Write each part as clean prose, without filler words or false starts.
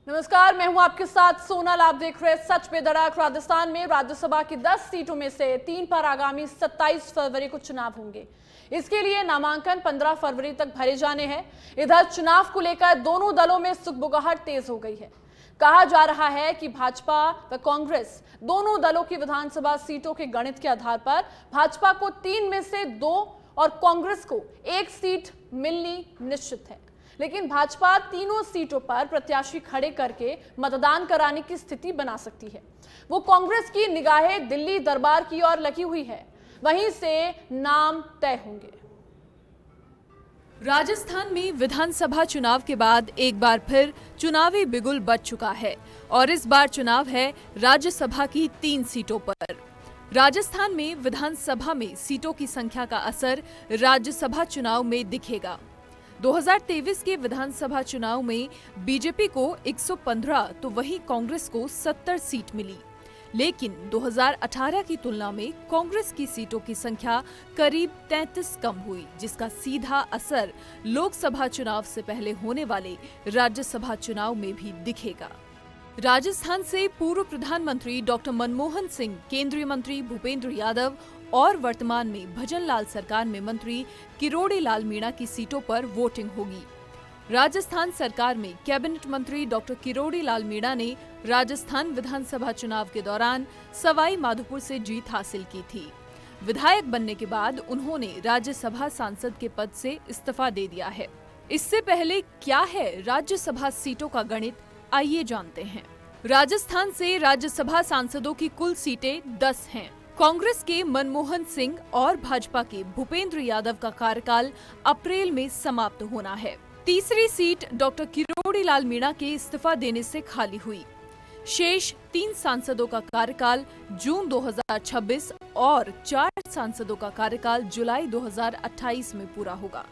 नमस्कार, मैं हूं आपके साथ सोनल। आप देख रहे हैं सच पे धड़क। राजस्थान में राज्यसभा की 10 सीटों में से 3 पर आगामी 27 फरवरी को चुनाव होंगे। इसके लिए नामांकन 15 फरवरी तक भरे जाने हैं। इधर चुनाव को लेकर दोनों दलों में सुगबुगाहट तेज हो गई है। कहा जा रहा है कि भाजपा व कांग्रेस दोनों दलों की विधानसभा सीटों के गणित के आधार पर भाजपा को 3 में से 2 और कांग्रेस को 1 सीट मिलनी निश्चित है। लेकिन भाजपा तीनों सीटों पर प्रत्याशी खड़े करके मतदान कराने की स्थिति बना सकती है। वो कांग्रेस की निगाहें दिल्ली दरबार की ओर लगी हुई है, वहीं से नाम तय होंगे। राजस्थान में विधानसभा चुनाव के बाद एक बार फिर चुनावी बिगुल बज चुका है और इस बार चुनाव है राज्यसभा की 3 सीटों पर। राजस्थान में विधानसभा में सीटों की संख्या का असर राज्यसभा चुनाव में दिखेगा। 2023 के विधानसभा चुनाव में बीजेपी को 115 तो वहीं कांग्रेस को 70 सीट मिली, लेकिन 2018 की तुलना में कांग्रेस की सीटों की संख्या करीब 33 कम हुई, जिसका सीधा असर लोकसभा चुनाव से पहले होने वाले राज्यसभा चुनाव में भी दिखेगा। राजस्थान से पूर्व प्रधानमंत्री डॉक्टर मनमोहन सिंह, केंद्रीय मंत्री भूपेंद्र यादव और वर्तमान में भजन लाल सरकार में मंत्री किरोड़ी लाल मीणा की सीटों पर वोटिंग होगी। राजस्थान सरकार में कैबिनेट मंत्री डॉक्टर किरोड़ी लाल मीणा ने राजस्थान विधानसभा चुनाव के दौरान सवाई माधोपुर से जीत हासिल की थी। विधायक बनने के बाद उन्होंने राज्यसभा सांसद के पद से इस्तीफा दे दिया है। इससे पहले क्या है राज्यसभा सीटों का गणित, आइए जानते हैं। राजस्थान से राज्यसभा सांसदों की कुल सीटें 10 हैं। कांग्रेस के मनमोहन सिंह और भाजपा के भूपेंद्र यादव का कार्यकाल अप्रैल में समाप्त होना है। तीसरी सीट डॉक्टर किरोड़ी लाल मीणा के इस्तीफा देने से खाली हुई। शेष 3 सांसदों का कार्यकाल जून 2026 और 4 सांसदों का कार्यकाल जुलाई 2028 में पूरा होगा।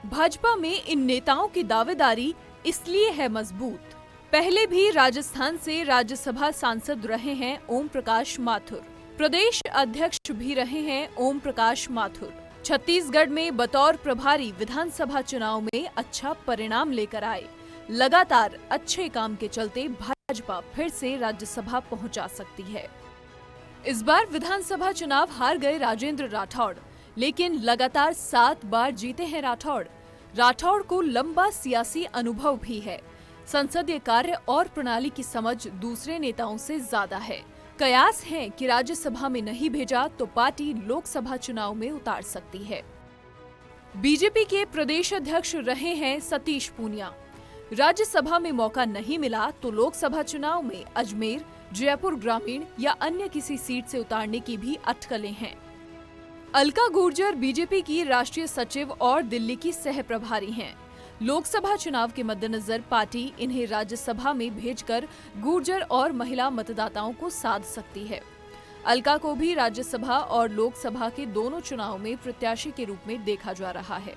भाजपा में इन नेताओं की दावेदारी इसलिए है मजबूत। पहले भी राजस्थान से राज्यसभा सांसद रहे हैं ओम प्रकाश माथुर, प्रदेश अध्यक्ष भी रहे हैं ओम प्रकाश माथुर। छत्तीसगढ़ में बतौर प्रभारी विधानसभा चुनाव में अच्छा परिणाम लेकर आए। लगातार अच्छे काम के चलते भाजपा फिर से राज्यसभा पहुंचा सकती है। इस बार विधानसभा चुनाव हार गए राजेंद्र राठौड़, लेकिन लगातार 7 बार जीते हैं राठौड़। राठौड़ को लंबा सियासी अनुभव भी है। संसदीय कार्य और प्रणाली की समझ दूसरे नेताओं से ज्यादा है। कयास है कि राज्यसभा में नहीं भेजा तो पार्टी लोकसभा चुनाव में उतार सकती है। बीजेपी के प्रदेश अध्यक्ष रहे हैं सतीश पूनिया। राज्यसभा में मौका नहीं मिला तो लोकसभा चुनाव में अजमेर, जयपुर ग्रामीण या अन्य किसी सीट से उतारने की भी अटकलें हैं। अलका गुर्जर बीजेपी की राष्ट्रीय सचिव और दिल्ली की सह प्रभारी हैं। लोकसभा चुनाव के मद्देनजर पार्टी इन्हें राज्यसभा में भेजकर गुर्जर और महिला मतदाताओं को साध सकती है। अलका को भी राज्यसभा और लोकसभा के दोनों चुनाव में प्रत्याशी के रूप में देखा जा रहा है।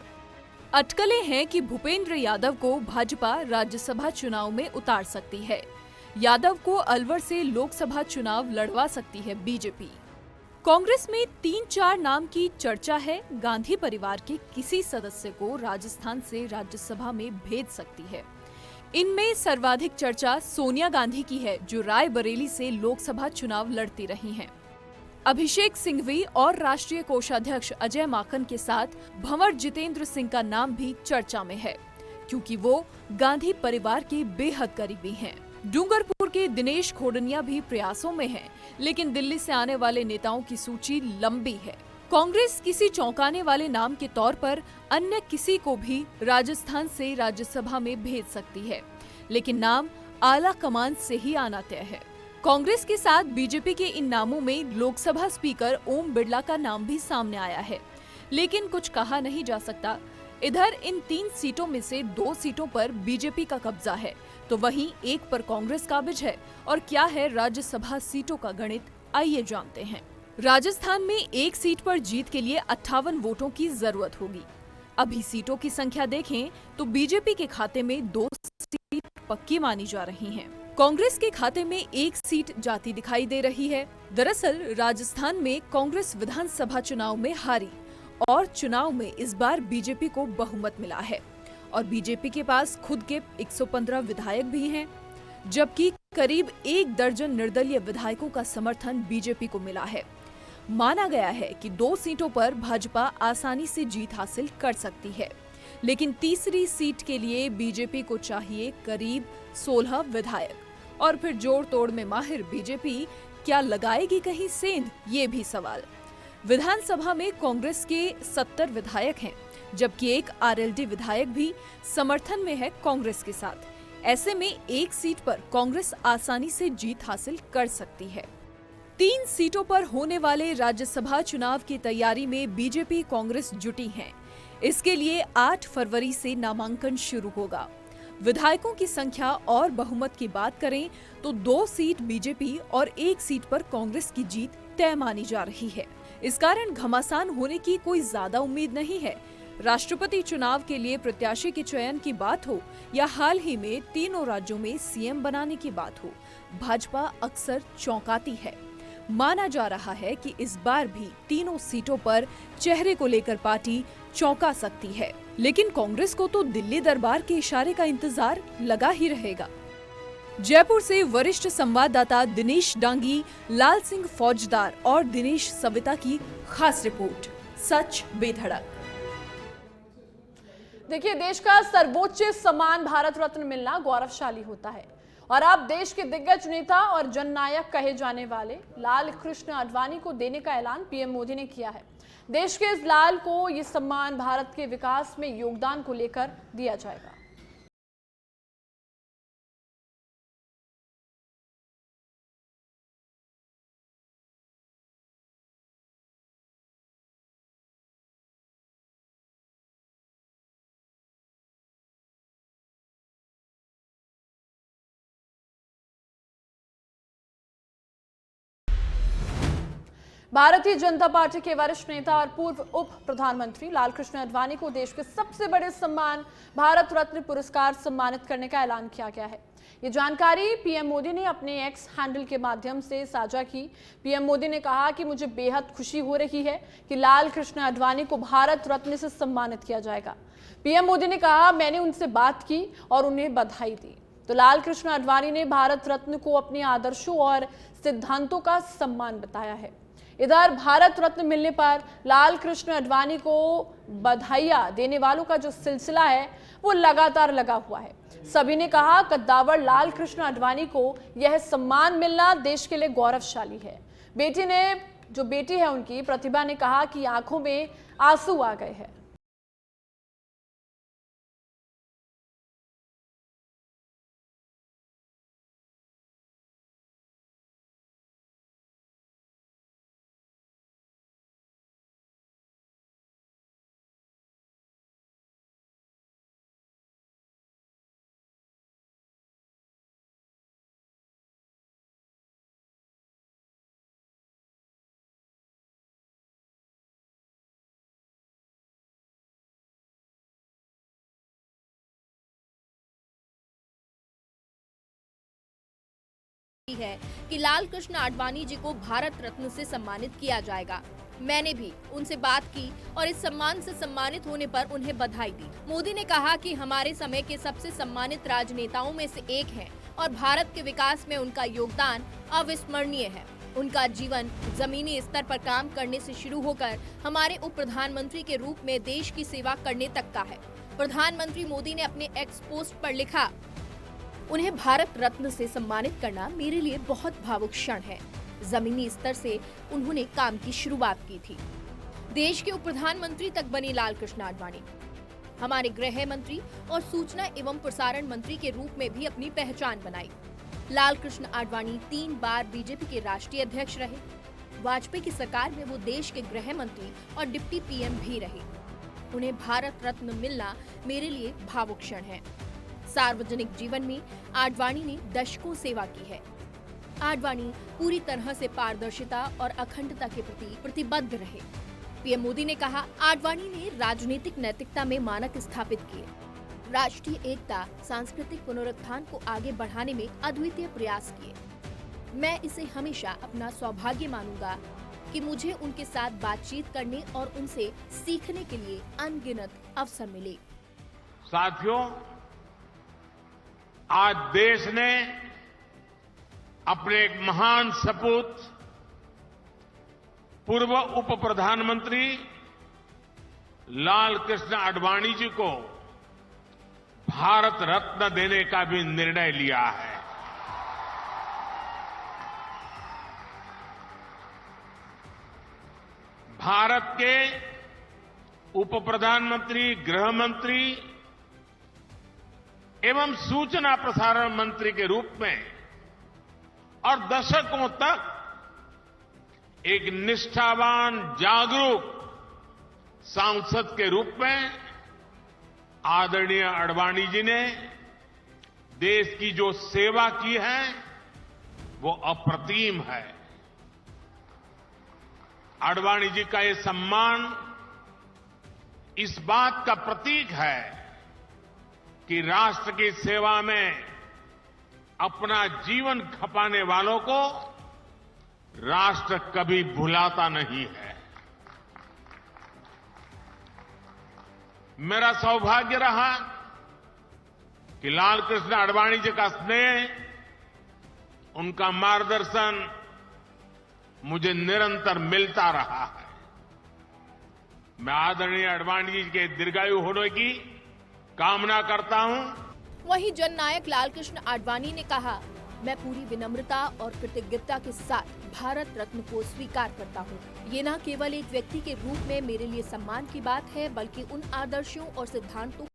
अटकलें हैं कि भूपेंद्र यादव को भाजपा राज्यसभा चुनाव में उतार सकती है। यादव को अलवर से लोकसभा चुनाव लड़वा सकती है बीजेपी। कांग्रेस में 3-4 नाम की चर्चा है। गांधी परिवार के किसी सदस्य को राजस्थान से राज्यसभा में भेज सकती है। इनमें सर्वाधिक चर्चा सोनिया गांधी की है, जो रायबरेली से लोकसभा चुनाव लड़ती रही हैं। अभिषेक सिंघवी और राष्ट्रीय कोषाध्यक्ष अजय माकन के साथ भंवर जितेंद्र सिंह का नाम भी चर्चा में है, क्योंकि वो गांधी परिवार के बेहद करीबी हैं। डूंगरपुर के दिनेश खोडनिया भी प्रयासों में हैं, लेकिन दिल्ली से आने वाले नेताओं की सूची लंबी है। कांग्रेस किसी चौंकाने वाले नाम के तौर पर अन्य किसी को भी राजस्थान से राज्यसभा में भेज सकती है, लेकिन नाम आला कमान से ही आना तय है। कांग्रेस के साथ बीजेपी के इन नामों में लोकसभा स्पीकर ओम बिरला का नाम भी सामने आया है, लेकिन कुछ कहा नहीं जा सकता। इधर इन 3 सीटों में से 2 सीटों पर बीजेपी का कब्जा है, तो वहीं 1 पर कांग्रेस काबिज है। और क्या है राज्यसभा सीटों का गणित, आइए जानते हैं। राजस्थान में 1 सीट पर जीत के लिए 58 वोटों की जरूरत होगी। अभी सीटों की संख्या देखें तो बीजेपी के खाते में 2 सीट पक्की मानी जा रही हैं। कांग्रेस के खाते में 1 सीट जाती दिखाई दे रही है। दरअसल राजस्थान में कांग्रेस विधानसभा चुनाव में हारी और चुनाव में इस बार बीजेपी को बहुमत मिला है और बीजेपी के पास खुद के 115 विधायक भी हैं। जबकि करीब 1 दर्जन निर्दलीय विधायकों का समर्थन बीजेपी को मिला है। माना गया है कि 2 सीटों पर भाजपा आसानी से जीत हासिल कर सकती है, लेकिन तीसरी सीट के लिए बीजेपी को चाहिए करीब 16 विधायक। और फिर जोड़ तोड़ में माहिर बीजेपी क्या लगाएगी कहीं सेंध, ये भी सवाल। विधानसभा में कांग्रेस के 70 विधायक हैं, जबकि एक आरएलडी विधायक भी समर्थन में है कांग्रेस के साथ। ऐसे में 1 सीट पर कांग्रेस आसानी से जीत हासिल कर सकती है। 3 सीटों पर होने वाले राज्यसभा चुनाव की तैयारी में बीजेपी कांग्रेस जुटी हैं। इसके लिए 8 फरवरी से नामांकन शुरू होगा। विधायकों की संख्या और बहुमत की बात करें तो 2 सीट बीजेपी और 1 सीट पर कांग्रेस की जीत तय मानी जा रही है। इस कारण घमासान होने की कोई ज्यादा उम्मीद नहीं है। राष्ट्रपति चुनाव के लिए प्रत्याशी के चयन की बात हो या हाल ही में तीनों राज्यों में सीएम बनाने की बात हो, भाजपा अक्सर चौंकाती है। माना जा रहा है कि इस बार भी तीनों सीटों पर चेहरे को लेकर पार्टी चौंका सकती है, लेकिन कांग्रेस को तो दिल्ली दरबार के इशारे का इंतजार लगा ही रहेगा। जयपुर से वरिष्ठ संवाददाता दिनेश डांगी, लाल सिंह फौजदार और दिनेश सविता की खास रिपोर्ट, सच बेधड़क। देखिए, देश का सर्वोच्च सम्मान भारत रत्न मिलना गौरवशाली होता है और अब देश के दिग्गज नेता और जननायक कहे जाने वाले लाल कृष्ण आडवाणी को देने का ऐलान पीएम मोदी ने किया है। देश के इस लाल को ये सम्मान भारत के विकास में योगदान को लेकर दिया जाएगा। भारतीय जनता पार्टी के वरिष्ठ नेता और पूर्व उप प्रधानमंत्री लालकृष्ण आडवाणी को देश के सबसे बड़े सम्मान भारत रत्न पुरस्कार सम्मानित करने का ऐलान किया गया है। ये जानकारी पीएम मोदी ने अपने एक्स हैंडल के माध्यम से साझा की। पीएम मोदी ने कहा कि मुझे बेहद खुशी हो रही है कि लालकृष्ण आडवाणी को भारत रत्न से सम्मानित किया जाएगा। पीएम मोदी ने कहा, मैंने उनसे बात की और उन्हें बधाई दी। तो लालकृष्ण आडवाणी ने भारत रत्न को अपने आदर्शों और सिद्धांतों का सम्मान बताया है। इधर भारत रत्न मिलने पर लालकृष्ण आडवाणी को बधाइयां देने वालों का जो सिलसिला है वो लगातार लगा हुआ है। सभी ने कहा, कद्दावर लालकृष्ण आडवाणी को यह सम्मान मिलना देश के लिए गौरवशाली है। बेटी है उनकी प्रतिभा ने कहा कि आंखों में आंसू आ गए हैं। है कि लालकृष्ण आडवाणी जी को भारत रत्न से सम्मानित किया जाएगा। मैंने भी उनसे बात की और इस सम्मान से सम्मानित होने पर उन्हें बधाई दी। मोदी ने कहा कि हमारे समय के सबसे सम्मानित राजनेताओं में से एक हैं और भारत के विकास में उनका योगदान अविस्मरणीय है। उनका जीवन जमीनी स्तर पर काम करने से शुरू होकर हमारे उप प्रधानमंत्री के रूप में देश की सेवा करने तक का है। प्रधानमंत्री मोदी ने अपने एक्स पोस्ट पर लिखा, उन्हें भारत रत्न से सम्मानित करना मेरे लिए बहुत भावुक क्षण है। जमीनी स्तर से उन्होंने काम की शुरुआत की थी। देश के उप प्रधानमंत्री तक बने लालकृष्ण आडवाणी हमारे गृह मंत्री और सूचना एवं प्रसारण मंत्री के रूप में भी अपनी पहचान बनाई। लालकृष्ण आडवाणी 3 बार बीजेपी के राष्ट्रीय अध्यक्ष रहे। वाजपेयी की सरकार में वो देश के गृह मंत्री और डिप्टी पीएम भी रहे। उन्हें भारत रत्न मिलना मेरे लिए भावुक क्षण है। सार्वजनिक जीवन में आडवाणी ने दशकों सेवा की है। आडवाणी पूरी तरह से पारदर्शिता और अखंडता के प्रति प्रतिबद्ध रहे। पीएम मोदी ने कहा, आडवाणी ने राजनीतिक नैतिकता में मानक स्थापित किए, राष्ट्रीय एकता, सांस्कृतिक पुनरुत्थान को आगे बढ़ाने में अद्वितीय प्रयास किए। मैं इसे हमेशा अपना सौभाग्य मानूंगा कि मुझे उनके साथ बातचीत करने और उनसे सीखने के लिए अनगिनत अवसर मिले। साथियों, आज देश ने अपने एक महान सपूत पूर्व उप प्रधानमंत्री लाल कृष्ण आडवाणी जी को भारत रत्न देने का भी निर्णय लिया है। भारत के उप प्रधानमंत्री, गृह मंत्री एवं सूचना प्रसारण मंत्री के रूप में और दशकों तक एक निष्ठावान, जागरूक सांसद के रूप में आदरणीय आडवाणी जी ने देश की जो सेवा की है वो अप्रतिम है। आडवाणी जी का ये सम्मान इस बात का प्रतीक है कि राष्ट्र की सेवा में अपना जीवन खपाने वालों को राष्ट्र कभी भुलाता नहीं है। मेरा सौभाग्य रहा कि लाल कृष्ण आडवाणी जी का स्नेह, उनका मार्गदर्शन मुझे निरंतर मिलता रहा है। मैं आदरणीय आडवाणी जी के दीर्घायु होने की कामना करता हूं। वहीं जननायक लालकृष्ण आडवाणी ने कहा, मैं पूरी विनम्रता और कृतज्ञता के साथ भारत रत्न को स्वीकार करता हूँ। ये न केवल एक व्यक्ति के रूप में मेरे लिए सम्मान की बात है, बल्कि उन आदर्शों और सिद्धांतों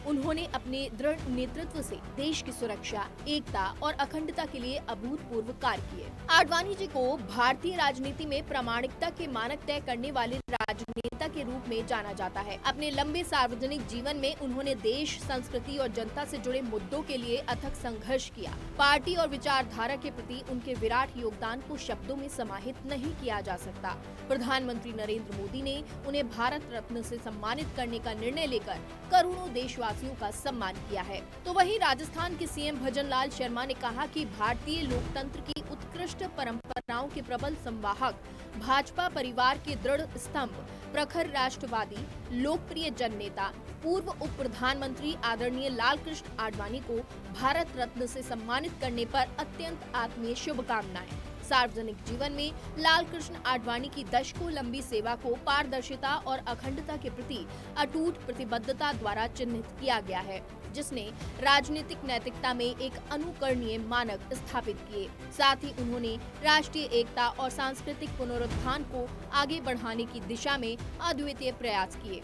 उन्होंने अपने दृढ़ नेतृत्व से देश की सुरक्षा, एकता और अखंडता के लिए अभूतपूर्व कार्य किए। आडवाणी जी को भारतीय राजनीति में प्रामाणिकता के मानक तय करने वाले राजनेता के रूप में जाना जाता है। अपने लंबे सार्वजनिक जीवन में उन्होंने देश, संस्कृति और जनता से जुड़े मुद्दों के लिए अथक संघर्ष किया। पार्टी और विचारधारा के प्रति उनके विराट योगदान को शब्दों में समाहित नहीं किया जा सकता। प्रधानमंत्री नरेंद्र मोदी ने उन्हें भारत रत्न से सम्मानित करने का निर्णय लेकर करोड़ों देशवासियों का सम्मान किया है। तो वहीं राजस्थान के सीएम भजनलाल शर्मा ने कहा कि भारतीय लोकतंत्र की उत्कृष्ट परंपराओं के प्रबल संवाहक, भाजपा परिवार के दृढ़ स्तंभ, प्रखर राष्ट्रवादी, लोकप्रिय जननेता, पूर्व उप प्रधानमंत्री आदरणीय लालकृष्ण आडवाणी को भारत रत्न से सम्मानित करने पर अत्यंत आत्मीय शुभकामनाएं। सार्वजनिक जीवन में लालकृष्ण आडवाणी की दशकों लंबी सेवा को पारदर्शिता और अखंडता के प्रति अटूट प्रतिबद्धता द्वारा चिन्हित किया गया है, जिसने राजनीतिक नैतिकता में एक अनुकरणीय मानक स्थापित किए। साथ ही उन्होंने राष्ट्रीय एकता और सांस्कृतिक पुनरुत्थान को आगे बढ़ाने की दिशा में अद्वितीय प्रयास किए।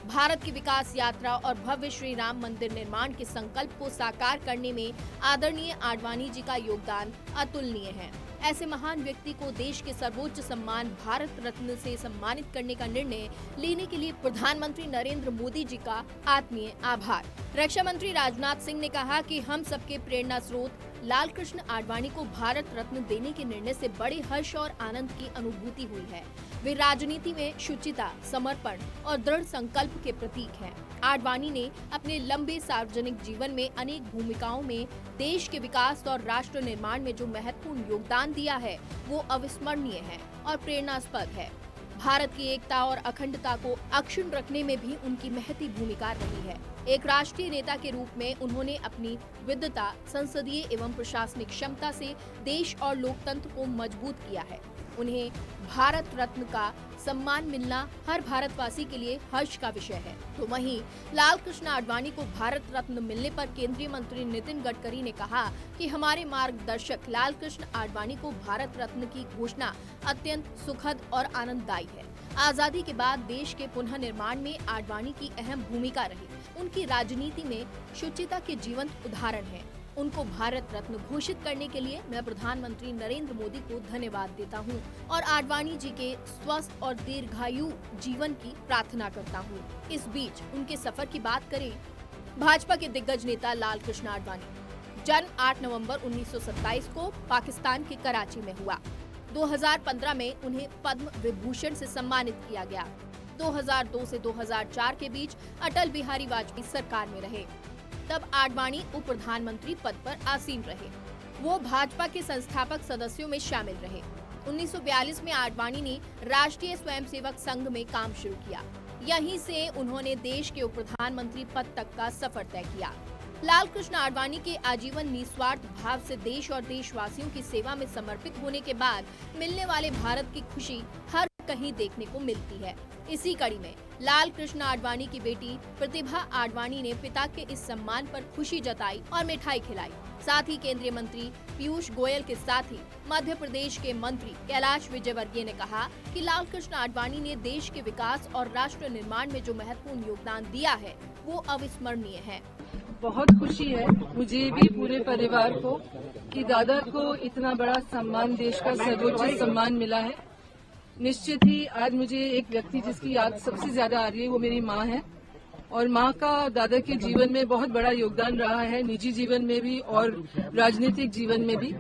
भारत की विकास यात्रा और भव्य श्री राम मंदिर निर्माण के संकल्प को साकार करने में आदरणीय आडवाणी जी का योगदान अतुलनीय है। ऐसे महान व्यक्ति को देश के सर्वोच्च सम्मान भारत रत्न से सम्मानित करने का निर्णय लेने के लिए प्रधानमंत्री नरेंद्र मोदी जी का आत्मीय आभार। रक्षा मंत्री राजनाथ सिंह ने कहा कि हम सबके प्रेरणा स्रोत लालकृष्ण आडवाणी को भारत रत्न देने के निर्णय से बड़े हर्ष और आनंद की अनुभूति हुई है। वे राजनीति में शुचिता, समर्पण और दृढ़ संकल्प के प्रतीक हैं। आडवाणी ने अपने लंबे सार्वजनिक जीवन में अनेक भूमिकाओं में देश के विकास और राष्ट्र निर्माण में जो महत्वपूर्ण योगदान दिया है, वो अविस्मरणीय है और प्रेरणास्पद है। भारत की एकता और अखंडता को अक्षुण्ण रखने में भी उनकी महती भूमिका रही है। एक राष्ट्रीय नेता के रूप में उन्होंने अपनी विद्वता, संसदीय एवं प्रशासनिक क्षमता से देश और लोकतंत्र को मजबूत किया है। उन्हें भारत रत्न का सम्मान मिलना हर भारतवासी के लिए हर्ष का विषय है। तो वहीं लालकृष्ण आडवाणी को भारत रत्न मिलने पर केंद्रीय मंत्री नितिन गडकरी ने कहा कि हमारे मार्गदर्शक लालकृष्ण आडवाणी को भारत रत्न की घोषणा अत्यंत सुखद और आनंददायी है। आजादी के बाद देश के पुनः निर्माण में आडवाणी की अहम भूमिका रही। उनकी राजनीति में शुचिता के जीवंत उदाहरण है। उनको भारत रत्न घोषित करने के लिए मैं प्रधानमंत्री नरेंद्र मोदी को धन्यवाद देता हूं और आडवाणी जी के स्वस्थ और दीर्घायु जीवन की प्रार्थना करता हूं। इस बीच उनके सफर की बात करें, भाजपा के दिग्गज नेता लाल कृष्ण आडवाणी जन्म 8 नवंबर 1927 को पाकिस्तान के कराची में हुआ। 2015 में उन्हें पद्म विभूषण से सम्मानित किया गया। 2002 से 2004 के बीच अटल बिहारी वाजपेयी सरकार में रहे। तब आडवाणी उप प्रधानमंत्री पद पर आसीन रहे। वो भाजपा के संस्थापक सदस्यों में शामिल रहे। 1942 में आडवाणी ने राष्ट्रीय स्वयंसेवक संघ में काम शुरू किया। यहीं से उन्होंने देश के उप प्रधानमंत्री पद तक का सफर तय किया। लाल कृष्ण आडवाणी के आजीवन निस्वार्थ भाव से देश और देशवासियों की सेवा में समर्पित होने के बाद मिलने वाले भारत की खुशी हर कहीं देखने को मिलती है। इसी कड़ी में लाल कृष्ण आडवाणी की बेटी प्रतिभा आडवाणी ने पिता के इस सम्मान पर खुशी जताई और मिठाई खिलाई। साथ ही केंद्रीय मंत्री पीयूष गोयल के साथ ही मध्य प्रदेश के मंत्री कैलाश विजयवर्गीय ने कहा कि लाल कृष्ण आडवाणी ने देश के विकास और राष्ट्र निर्माण में जो महत्वपूर्ण योगदान दिया है वो अविस्मरणीय है। बहुत खुशी है मुझे भी, पूरे परिवार को, कि दादा को इतना बड़ा सम्मान, देश का सर्वोच्च सम्मान मिला है। निश्चित ही आज मुझे एक व्यक्ति जिसकी याद सबसे ज्यादा आ रही है वो मेरी माँ है, और माँ का दादा के जीवन में बहुत बड़ा योगदान रहा है, निजी जीवन में भी और राजनीतिक जीवन में भी।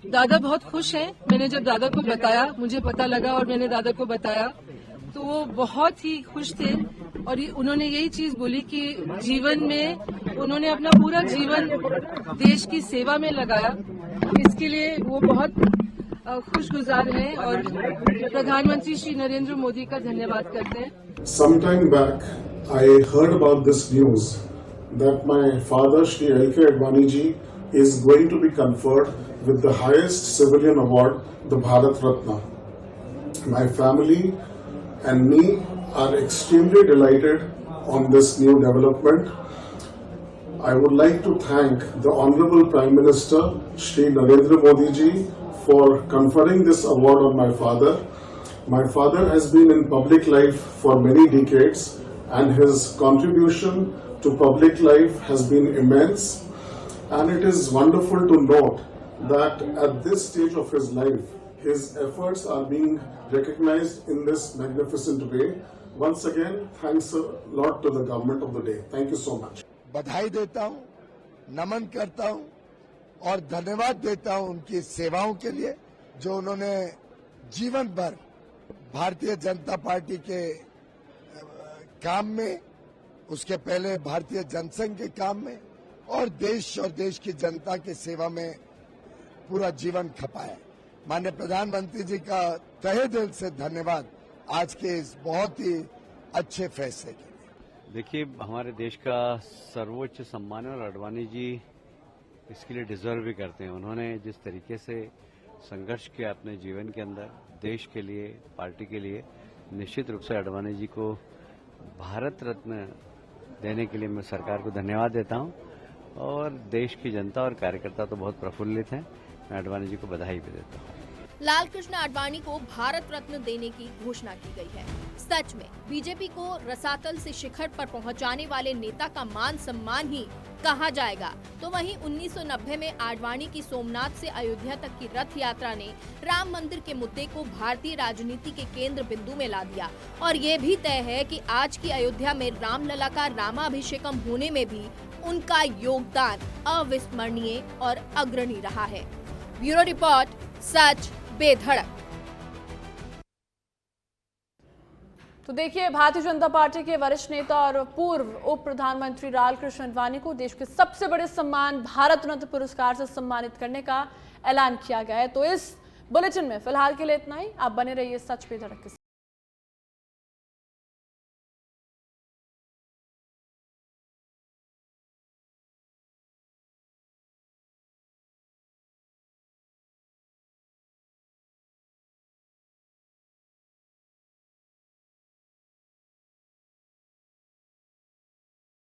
दादा बहुत खुश हैं। मैंने जब दादा को बताया, मुझे पता लगा और मैंने दादा को बताया, तो वो बहुत ही खुश थे और उन्होंने यही चीज बोली कि जीवन में उन्होंने अपना पूरा जीवन देश की सेवा में लगाया। इसके लिए वो बहुत खुशगुजार हैं और प्रधानमंत्री श्री नरेंद्र मोदी का धन्यवाद करते हैं। Some time back, I heard about this news that my father, Shri L.K. Advani ji, is going to be conferred with the highest civilian award, the Bharat Ratna. My family and me are extremely delighted on this new development. I would like to thank the Honorable Prime Minister, Shri Narendra Modi ji, for conferring this award on my father. My father has been in public life for many decades and his contribution to public life has been immense, and it is wonderful to note that at this stage of his life, his efforts are being recognized in this magnificent way. Once again, thanks a lot to the government of the day. Thank you so much. बधाई देता हूं, नमन करता हूं और धन्यवाद देता हूं उनकी सेवाओं के लिए जो उन्होंने जीवन भर भारतीय जनता पार्टी के काम में, उसके पहले भारतीय जनसंघ के काम में और देश की जनता की सेवा में पूरा जीवन खपाया। माननीय प्रधानमंत्री जी का तहे दिल से धन्यवाद आज के इस बहुत ही अच्छे फैसले के लिए। देखिए, हमारे देश का सर्वोच्च सम्मान और आडवाणी जी इसके लिए डिजर्व भी करते हैं। उन्होंने जिस तरीके से संघर्ष किया अपने जीवन के अंदर देश के लिए, पार्टी के लिए, निश्चित रूप से आडवाणी जी को भारत रत्न देने के लिए मैं सरकार को धन्यवाद देता हूं और देश की जनता और कार्यकर्ता तो बहुत प्रफुल्लित हैं। मैं आडवाणी जी को बधाई भी देता हूं। लाल कृष्ण आडवाणी को भारत रत्न देने की घोषणा की गई है। सच में बीजेपी को रसातल से शिखर पर पहुंचाने वाले नेता का मान सम्मान ही कहा जाएगा। तो वहीं 1990 में आडवाणी की सोमनाथ से अयोध्या तक की रथ यात्रा ने राम मंदिर के मुद्दे को भारतीय राजनीति के केंद्र बिंदु में ला दिया और ये भी तय है कि आज की अयोध्या में रामलला का रामाभिषेकम होने में भी उनका योगदान अविस्मरणीय और अग्रणी रहा है। ब्यूरो रिपोर्ट, सच बेधड़क। तो देखिए, भारतीय जनता पार्टी के वरिष्ठ नेता और पूर्व उप प्रधानमंत्री लाल कृष्ण आडवाणी को देश के सबसे बड़े सम्मान भारत रत्न पुरस्कार से सम्मानित करने का ऐलान किया गया है। तो इस बुलेटिन में फिलहाल के लिए इतना ही। आप बने रहिए सच पे धड़क के साथ।